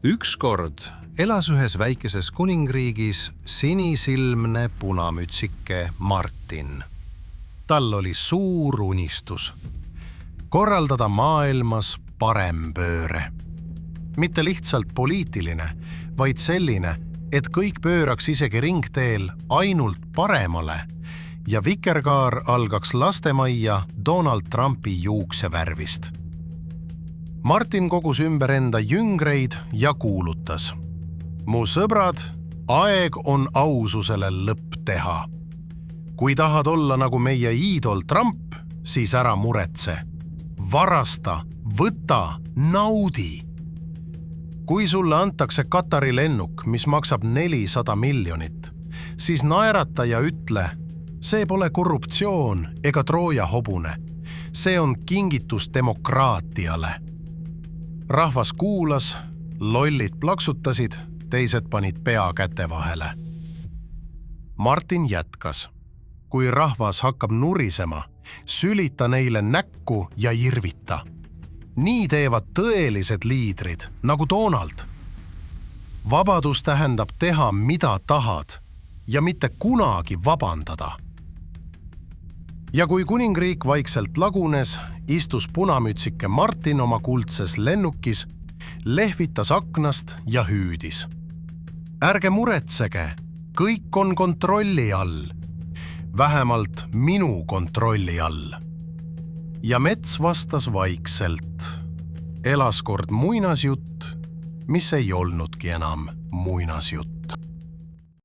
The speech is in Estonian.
Ükskord elas ühes väikeses kuningriigis sinisilmne punamütsike Martin. Tal oli suur unistus korraldada maailmas parempööre. Mitte lihtsalt poliitiline, vaid selline, et kõik pööraks isegi ringteel ainult paremale ja vikerkaar algaks lastemajja Donald Trumpi juuksevärvist. Martin kogus ümber enda jüngreid ja kuulutas: mu sõbrad, aeg on aususele lõpp teha. Kui tahad olla nagu meie iidol Trump, siis ära muretse. Varasta, võta, naudi. Kui sulle antakse Katari lennuk, mis maksab 400 miljonit, siis naerata ja ütle: see pole korruptsioon ega Trooja hobune. See on kingitus demokraatiale. Rahvas kuulas, lollid plaksutasid, teised panid pea käte vahele. Martin jätkas: kui rahvas hakkab nurisema, sülita neile näkku ja irvita. Nii teevad tõelised liidrid, nagu Donald. Vabadus tähendab teha, mida tahad, ja mitte kunagi vabandada. Ja kui kuningriik vaikselt lagunes, istus punamütsike Martin oma kuldses lennukis, lehvitas aknast ja hüüdis: ärge muretsege, kõik on kontrolli all. Vähemalt minu kontrolli all. Ja mets vastas vaikselt: elas kord muinasjutt, mis ei olnudki enam muinasjutt.